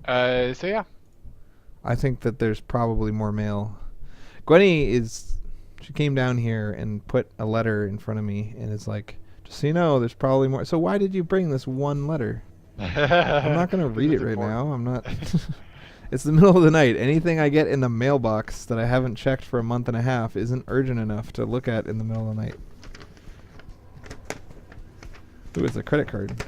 So yeah. I think that there's probably more mail. Gwenny is. She came down here and put a letter in front of me, and it's like, just so you know, there's probably more. So why did you bring this one letter? I'm not gonna Because read it it's right important. now. I'm not. It's the middle of the night. Anything I get in the mailbox that I haven't checked for a month and a half isn't urgent enough to look at in the middle of the night. Ooh, it's a credit card.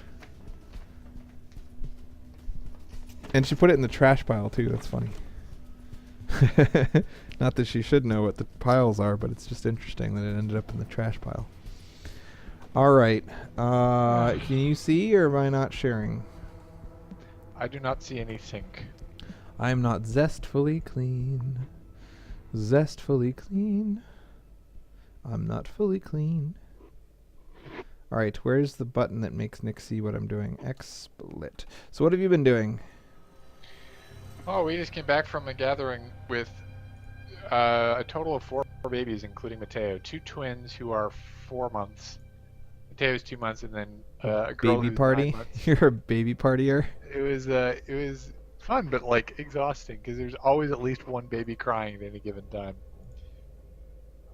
And she put it in the trash pile too. That's funny. Not that she should know what the piles are, but it's just interesting that it ended up in the trash pile. All right. Can you see, or am I not sharing? I do not see anything. I am not zestfully clean. Zestfully clean. I'm not fully clean. All right. Where's the button that makes Nick see what I'm doing? XSplit. So what have you been doing? Oh, we just came back from a gathering with a total of 4 babies, including Mateo. 2 twins who are 4 months. Mateo's 2 months, and then a girl Baby who's 9 party? months. You're a baby partier? It was fun, but like exhausting because there's always at least one baby crying at any given time.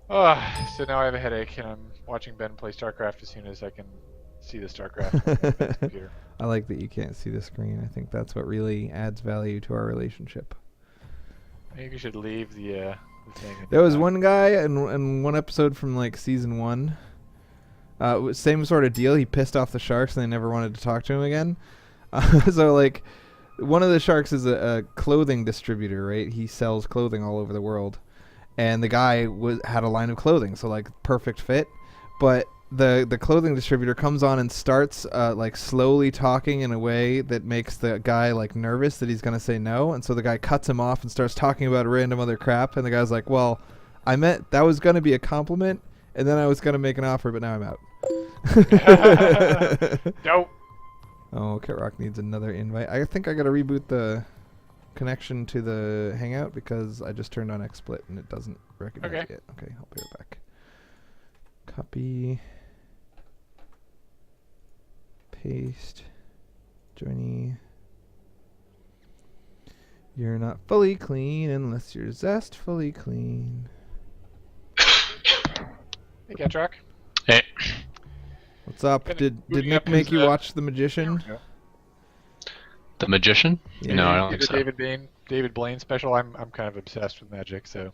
So now I have a headache, and I'm watching Ben play StarCraft as soon as I can see the StarCraft on Ben's computer. I like that you can't see the screen. I think that's what really adds value to our relationship. Maybe you should leave the thing. There was one guy in one episode from like season 1. Same sort of deal. He pissed off the sharks and they never wanted to talk to him again. So like, one of the sharks is a clothing distributor, right? He sells clothing all over the world, and the guy had a line of clothing, so like perfect fit. But the clothing distributor comes on and starts like slowly talking in a way that makes the guy like nervous that he's gonna say no, and so the guy cuts him off and starts talking about random other crap, and the guy's like, well, I meant that was gonna be a compliment, and then I was gonna make an offer, but now I'm out. Nope. Oh, Ketroc needs another invite. I think I gotta reboot the connection to the Hangout because I just turned on XSplit and it doesn't recognize it yet. Okay, I'll be right back. Copy. Paste. Journey. You're not fully clean unless you're zestfully clean. Hey, Ketroc. Hey. What's up? Did Nick make you watch The Magician? The Magician? Yeah. No, I don't think The so. David Blaine special. I'm kind of obsessed with magic, so.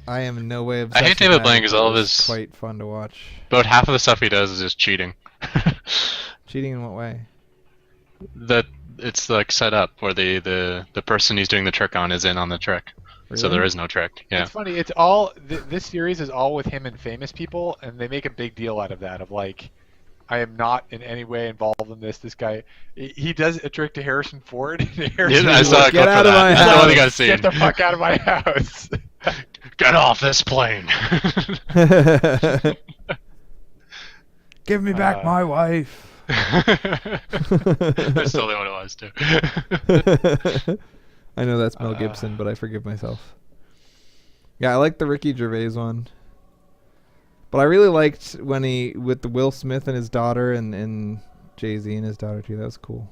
I am in no way obsessed. I hate David Blaine because all of his quite fun to watch. about half of the stuff he does is just cheating. Cheating in what way? That it's like set up where the person he's doing the trick on is in on the trick. Really? So there is no trick. Yeah. It's funny. It's all this series is all with him and famous people, and they make a big deal out of that. Of like, I am not in any way involved in this. This guy, he does a trick to Harrison Ford. Harrison I saw a Get clip out for of my that. That's the house. one you gotta see. Get the fuck out of my house. Get off this plane. Give me back my wife. That's totally what it was too. I know that's Mel Gibson, but I forgive myself. Yeah, I like the Ricky Gervais one. But I really liked when he, with the Will Smith and his daughter and Jay-Z and his daughter too. That was cool.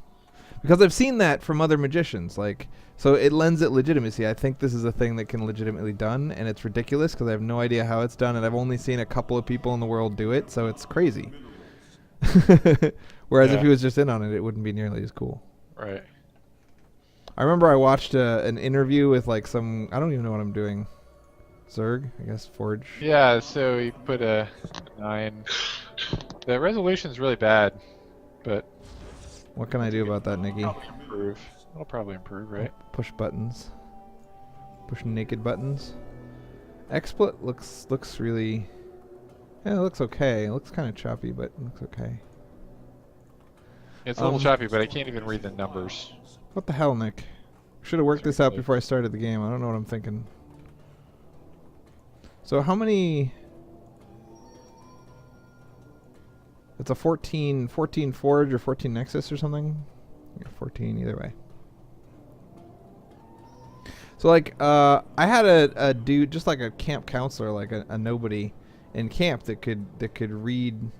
Because I've seen that from other magicians. Like, so it lends it legitimacy. I think this is a thing that can legitimately done, and it's ridiculous because I have no idea how it's done, and I've only seen a couple of people in the world do it, so it's crazy. Whereas if he was just in on it, it wouldn't be nearly as cool. Right. I remember I watched an interview with like some, I don't even know what I'm doing. Zerg, I guess, Forge. Yeah. So he put a 9. The resolution's really bad, but What can I do about that, Nikki? probably improve. It'll probably improve, right? Push buttons. Push naked buttons. XSplit looks really... Yeah, it looks okay. It looks kind of choppy, but it looks okay. It's a little choppy, but I can't even read the numbers. What the hell, Nick? Should have worked this out before I started the game. I don't know what I'm thinking. So how many... It's a 14 Forge or 14 Nexus or something? Yeah, 14 either way. So like, I had a dude, just like a camp counselor, like a nobody in camp that could read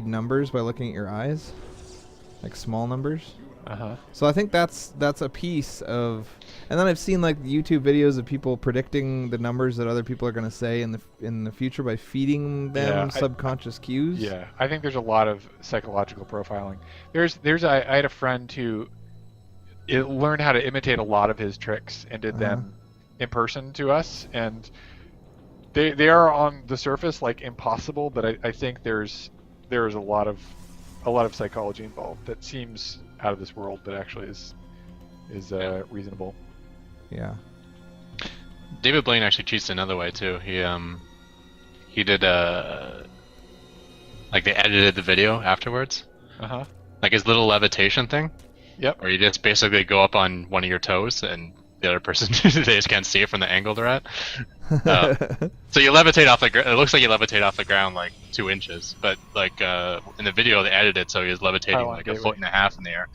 numbers by looking at your eyes, like small numbers. So I think that's a piece of, and then I've seen like YouTube videos of people predicting the numbers that other people are going to say in the future by feeding them subconscious cues. Yeah, I think there's a lot of psychological profiling. I had a friend who learned how to imitate a lot of his tricks and did them in person to us, and they are on the surface like impossible, but I think there is a lot of psychology involved that seems out of this world, but actually is reasonable. Yeah. David Blaine actually cheats another way too. He did like they edited the video afterwards. Like his little levitation thing. Yep. Where you just basically go up on one of your toes and the other person they just can't see it from the angle they're at. So you levitate off the it looks like you levitate off the ground like 2 inches, but like in the video they edited it so he was levitating like a foot and a half in the air.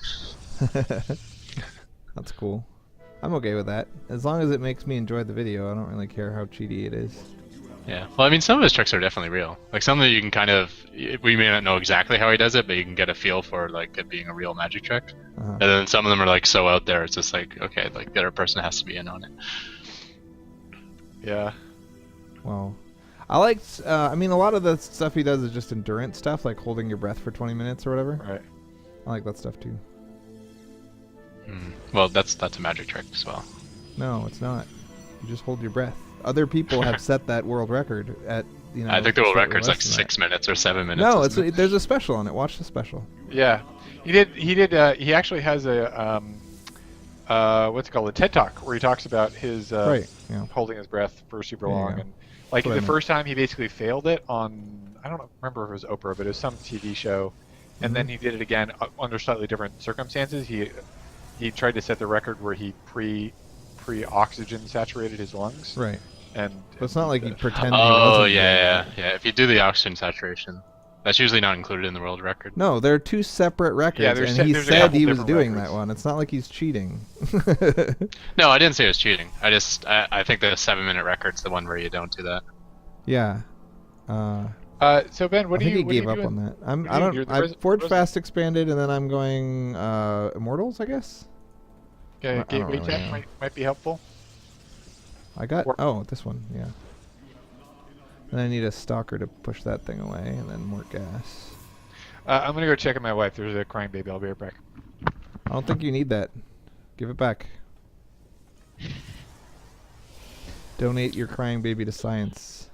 That's cool. I'm okay with that. As long as it makes me enjoy the video, I don't really care how cheaty it is. Yeah. Well, I mean, some of his tricks are definitely real. Like some that you can kind of, we may not know exactly how he does it, but you can get a feel for like it being a real magic trick. And then some of them are like so out there, it's just like, okay, like the other person has to be in on it. Yeah. Well, I liked. I mean, a lot of the stuff he does is just endurance stuff, like holding your breath for 20 minutes or whatever. Right. I like that stuff too. Well, that's a magic trick as well. No, it's not. You just hold your breath. Other people have set that world record at, you know. I think the world record's like 6 minutes or 7 minutes. No, there's a special on it. Watch the special. Yeah, he did. He actually has a what's it called, a TED Talk where he talks about his holding his breath for super long, and like the first time he basically failed it on, I don't remember if it was Oprah, but it was some TV show, and then he did it again under slightly different circumstances. He tried to set the record where he pre-oxygen saturated his lungs. Right. And but it's not like he pretended. Oh yeah. If you do the oxygen saturation, that's usually not included in the world record. No, they're 2 separate records, and he said he was doing that one. It's not like he's cheating. No, I didn't say it was cheating. I think the 7-minute record's the one where you don't do that. Yeah. So Ben, what do you? I think he gave up on that. I Forge Fast expanded, and then I'm going Immortals, I guess. Okay, gateway tech might be helpful. I got this one, yeah. And I need a stalker to push that thing away, and then more gas. I'm gonna go check on my wife. There's a crying baby. I'll be right back. I don't think you need that. Give it back. Donate your crying baby to science.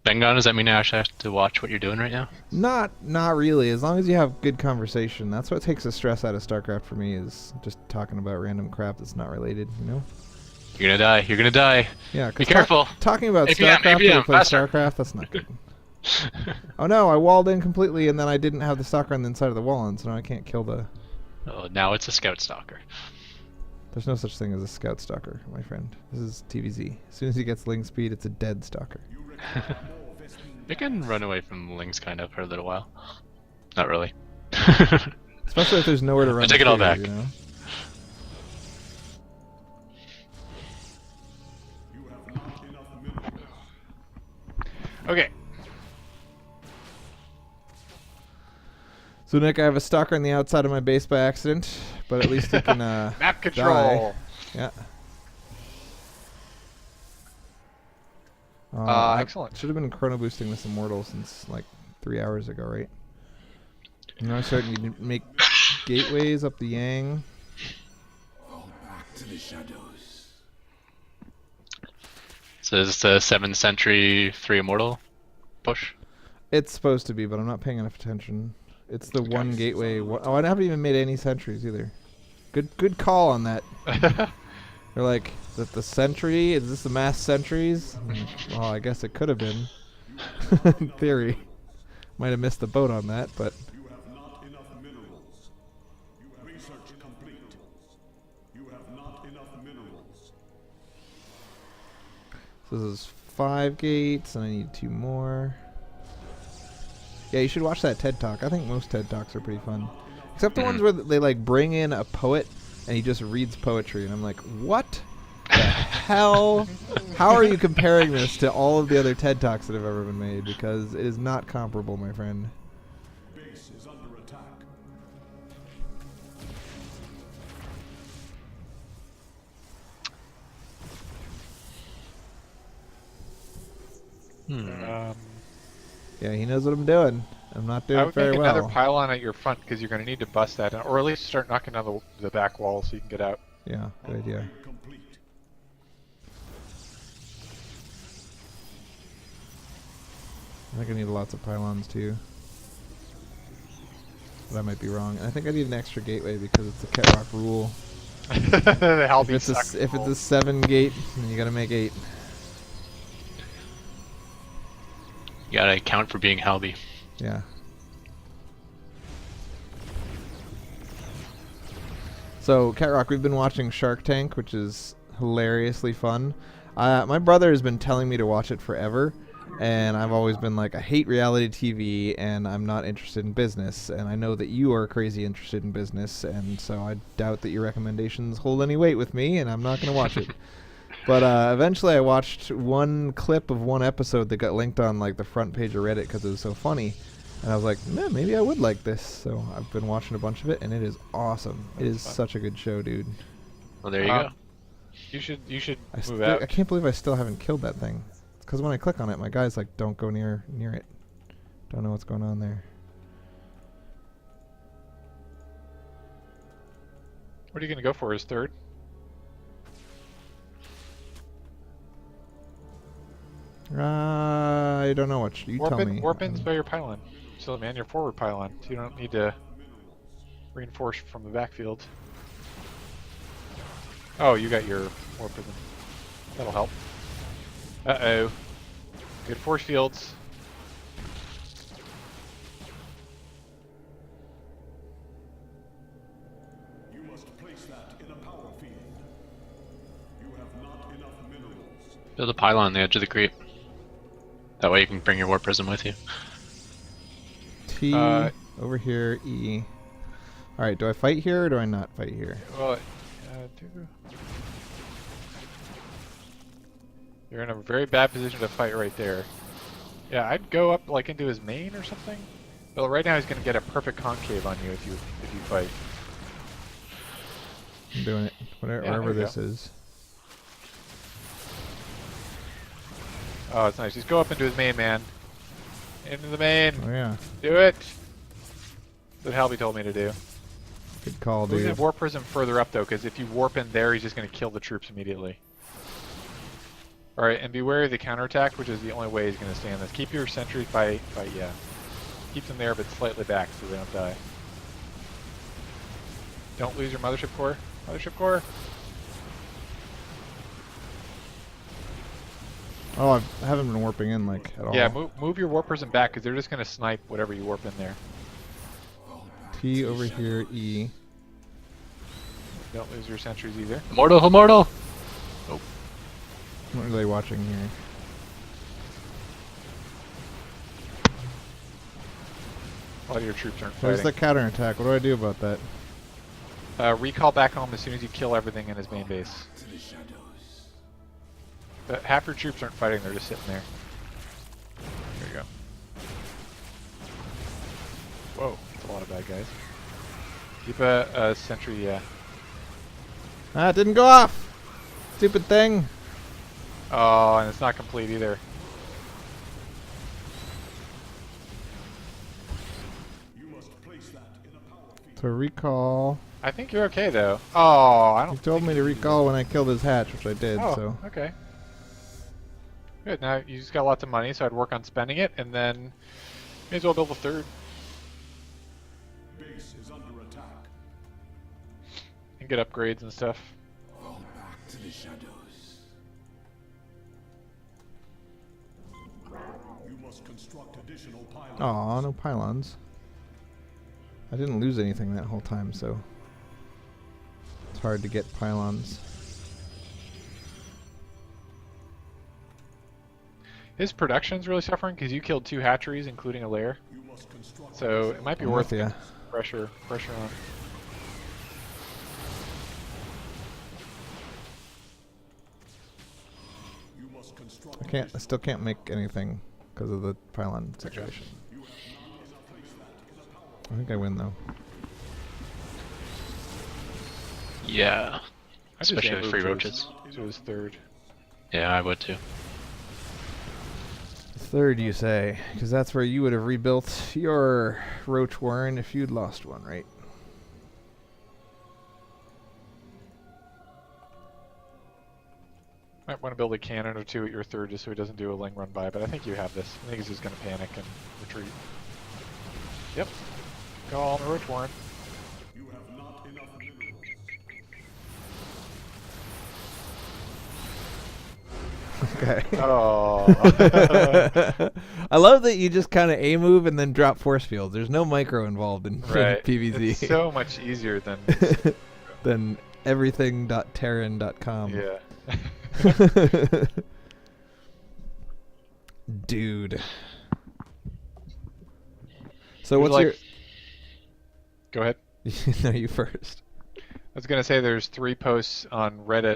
Ben gone, does that mean I actually have to watch what you're doing right now? Not really. As long as you have good conversation. That's what takes the stress out of StarCraft for me, is just talking about random crap that's not related, you know? You're gonna die. You're gonna die. Yeah, be careful. Talking about StarCraft when we play StarCraft, that's not good. Oh no, I walled in completely, and then I didn't have the stalker on the inside of the wall, and so now I can't kill the... Oh, now it's a scout stalker. There's no such thing as a scout stalker, my friend. This is TVZ. As soon as he gets ling speed, it's a dead stalker. It can run away from lings kind of for a little while. Not really. Especially if there's nowhere to run. I take it all back. You know? Okay. So Nick, I have a stalker on the outside of my base by accident, but at least he can map control. Die. Yeah. Excellent. Should have been chrono boosting this Immortal since like 3 hours ago, right? You know, I'm starting to make gateways up the Yang. Fall back to the shadows. So is this a 7th century 3 Immortal push? It's supposed to be, but I'm not paying enough attention. It's the one gateway. Oh, I haven't even made any sentries either. Good call on that. They're like, is it the sentry? Is this the mass sentries? Well, I guess it could have been. In theory. Might have missed the boat on that, but... You have not enough minerals. You have research complete. You have not enough minerals. So this is 5 gates, and I need 2 more. Yeah, you should watch that TED Talk. I think most TED Talks are pretty fun. Except the ones where they like bring in a poet and he just reads poetry, and I'm like, what the hell? How are you comparing this to all of the other TED Talks that have ever been made? Because it is not comparable, my friend. Base is under attack. Um, Yeah, he knows what I'm doing. I'm not I doing would very make well. another pylon at your front because you're going to need to bust that, or at least start knocking down the back wall so you can get out. Yeah, good idea. Complete. I think I need lots of pylons too. But I might be wrong. I think I need an extra gateway because it's a Ketroc rule. The If it's a 7 gate, then you gotta make 8. You gotta account for being Halby. Yeah. So, Ketroc, we've been watching Shark Tank, which is hilariously fun. My brother has been telling me to watch it forever, and I've always been like, I hate reality TV, and I'm not interested in business. And I know that you are crazy interested in business, and so I doubt that your recommendations hold any weight with me, and I'm not going to watch it. But eventually I watched one clip of one episode that got linked on like the front page of Reddit because it was so funny. And I was like, man, maybe I would like this. So I've been watching a bunch of it, and it is awesome. It is such a good show, dude. Well, there you go. You should I move out. I can't believe I still haven't killed that thing. It's because when I click on it, my guy's like, don't go near it. Don't know what's going on there. What are you going to go for? His third? I don't know what you tell me. Warp in's by your pylon. So man, your forward pylon. So you don't need to reinforce from the backfield. Oh, you got your warp prism. That'll help. Uh-oh. Good force fields. You must place that in a power field. You have not enough minerals. Build a pylon on the edge of the creep. That way you can bring your warp prism with you. T over here, E. Alright, do I fight here or do I not fight here? Well, you're in a very bad position to fight right there. Yeah, I'd go up like into his main or something. But right now he's going to get a perfect concave on you if you fight. I'm doing it. Wherever this is. Oh, it's nice. Just go up into his main, man. Into the main. Oh yeah. Do it. That's what Halby told me to do. Good call, We're dude. going to warp prism further up though, because if you warp in there, he's just going to kill the troops immediately. Alright, and be wary of the counterattack, which is the only way he's going to stand this. Keep your sentries by yeah. Keep them there, but slightly back so they don't die. Don't lose your mothership core. Mothership core. Oh, I haven't been warping in like at all. Yeah, move your warp prism back, because they're just going to snipe whatever you warp in there. T over here, E. Don't lose your sentries either. Immortal! What are they watching here? A lot of your troops aren't There's the fighting. counterattack. What do I do about that? Recall back home as soon as you kill everything in his main base. But half your troops aren't fighting, they're just sitting there. There you go. Whoa, that's a lot of bad guys. Keep a sentry, yeah. Ah, it didn't go off! Stupid thing! Oh, and it's not complete either. You must place that in a power field. To recall. I think you're okay though. Oh, I don't. You told think me to you- recall when I killed his hatch, which I did, Oh, so. okay. Good. Now you just got lots of money, so I'd work on spending it, and then may as well build a third Base is under attack. and get upgrades and stuff. Fall back to the shadows. You must construct additional pylons. Aw, no pylons. I didn't lose anything that whole time, so. It's hard to get pylons. His production's really suffering because you killed 2 hatcheries, including a lair. You must construct So it might be I'm worth with ya. pressure on. You must construct I still can't make anything because of the pylon situation. I think I win though. Yeah. I just Especially aim with free move to roaches. To his third. Yeah, I would too. Third, you say, because that's where you would have rebuilt your roach warren if you'd lost one, right? Might want to build a cannon or two at your third just so he doesn't do a ling run by, but I think you have this. I think he's just going to panic and retreat. Yep. Go all in the roach warren. You have not enough minerals. Okay. Oh. I love that you just kind of A move and then drop force fields. There's no micro involved in Right. PvZ. It's so much easier than... than everything.terran.com. Yeah. Dude. So Would what's your... Go ahead. No, you first. I was going to say there's 3 posts on Reddit